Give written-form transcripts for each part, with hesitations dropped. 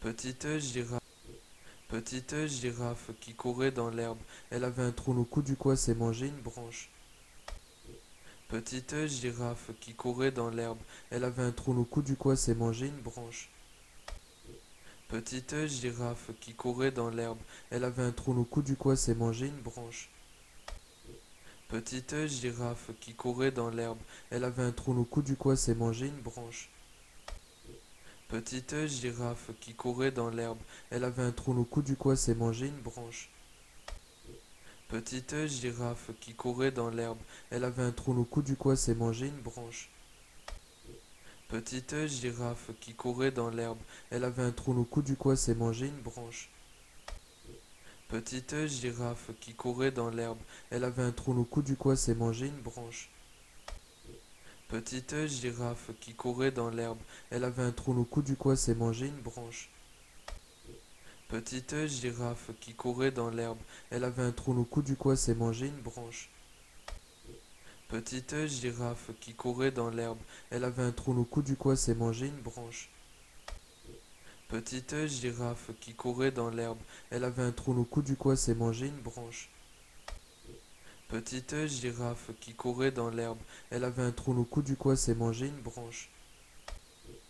Petite girafe, petite girafe qui courait dans l'herbe. Elle avait un trou au cou, du coup elle s'est mangé une branche. Petite girafe qui courait dans l'herbe. Elle avait un trou au cou, du coup elle s'est mangé une branche. Petite girafe qui courait dans l'herbe. Elle avait un trou au cou, du coup elle s'est mangé une branche. Petite girafe qui courait dans l'herbe. Elle avait un trou au cou, du coup elle s'est mangé une branche. Petite girafe qui courait dans l'herbe. Elle avait un trou au cou, du coup elle s'est mangé une branche. Petite girafe qui courait dans l'herbe. Elle avait un trou au cou, du coup elle s'est mangé une branche. Petite girafe qui courait dans l'herbe. Elle avait un trou au cou, du coup elle s'est mangé une branche. Petite girafe qui courait dans l'herbe. Elle avait un trou au cou, du coup elle s'est mangé une branche. Petite girafe qui courait dans l'herbe. Elle avait un trou au cou, du coup elle s'est mangé une branche. Petite girafe qui courait dans l'herbe. Elle avait un trou au cou, du coup elle s'est mangé une branche. Petite girafe qui courait dans l'herbe. Elle avait un trou au cou, du coup elle s'est mangé une branche. Petite girafe qui courait dans l'herbe. Elle avait un trou au cou, du coup elle s'est mangé une branche. Petite girafe qui courait dans l'herbe. Elle avait un trou au cou, du coup elle s'est mangé une branche. Petite girafe qui courait dans l'herbe. Elle avait un trou au cou, du coup elle s'est mangé une branche. Petite girafe qui courait dans l'herbe. Elle avait un trou au cou, du coup elle s'est mangé une branche.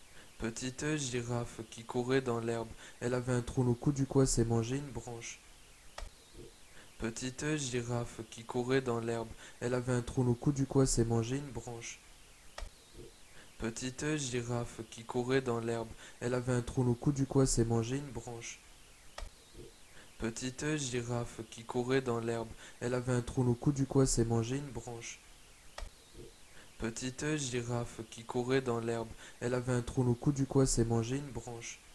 Petite girafe qui courait dans l'herbe. Elle avait un trou au cou, du coup elle s'est mangé une branche. Petite girafe qui courait dans l'herbe. Elle avait un trou au cou, du coup elle s'est mangé une branche. Petite girafe qui courait dans l'herbe. Elle avait un trou au cou, du coup elle s'est mangé une branche. Petite girafe qui courait dans l'herbe. Elle avait un trou au cou, du coup elle s'est mangé une branche. Petite girafe qui courait dans l'herbe. Elle avait un trou au cou, du coup elle s'est mangé une branche. Petite girafe qui courait dans l'herbe. Elle avait un trou au cou, du coup elle s'est mangé une branche. Petite girafe qui courait dans l'herbe. Elle avait un trou au cou, du coup elle s'est mangé une branche.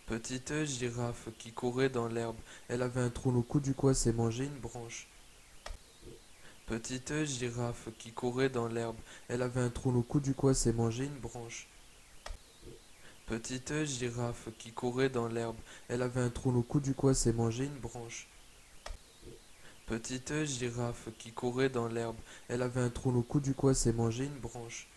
Petite girafe qui courait dans l'herbe. Elle avait un trou au cou, du coup elle s'est mangé une branche. Petite girafe qui courait dans l'herbe. Elle avait un trou au cou, du coup elle s'est mangé une branche. Petite girafe qui courait dans l'herbe. Elle avait un trou au cou, du coup elle s'est mangé une branche. Petite girafe qui courait dans l'herbe. Elle avait un trou au cou, du coup elle s'est mangé une branche. Petite girafe qui courait dans l'herbe. Elle avait un trou au cou, du coup elle s'est mangé une branche. Petite girafe qui courait dans l'herbe. Elle avait un trou au cou, du coup elle s'est mangé une branche.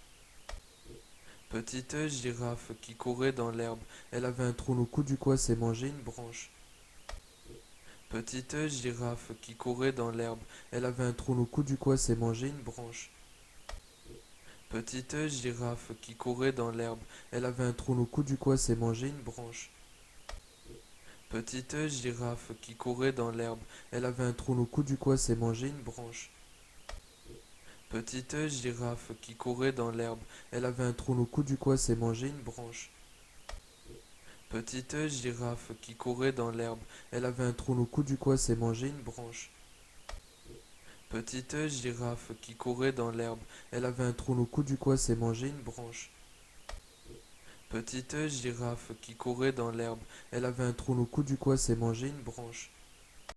Petite girafe qui courait dans l'herbe. Elle avait un trou au cou, du coup elle s'est mangé une branche. Petite girafe qui courait dans l'herbe. Elle avait un trou au cou, du coup elle s'est mangé une branche. Petite girafe qui courait dans l'herbe. Elle avait un trou au cou, du coup elle s'est mangé une branche. Petite girafe qui courait dans l'herbe. Elle avait un trou au cou, du coup elle s'est mangé une branche. Petite girafe qui courait dans l'herbe. Elle avait un trou au cou, du coup elle s'est mangé une branche. Petite girafe qui courait dans l'herbe. Elle avait un trou au cou, du coup elle s'est mangé une branche. Petite girafe qui courait dans l'herbe. Elle avait un trou au cou, du coup elle s'est mangé une branche. Petite girafe qui courait dans l'herbe. Elle avait un trou au cou, du coup elle s'est mangé une branche. Petite girafe qui courait dans l'herbe. Elle avait un trou au cou, du coup elle s'est mangé une branche. Petite girafe qui courait dans l'herbe. Elle avait un trou au cou, du coup elle s'est mangé une branche. Petite girafe qui courait dans l'herbe. Elle avait un trou au cou, du coup elle s'est mangé une branche.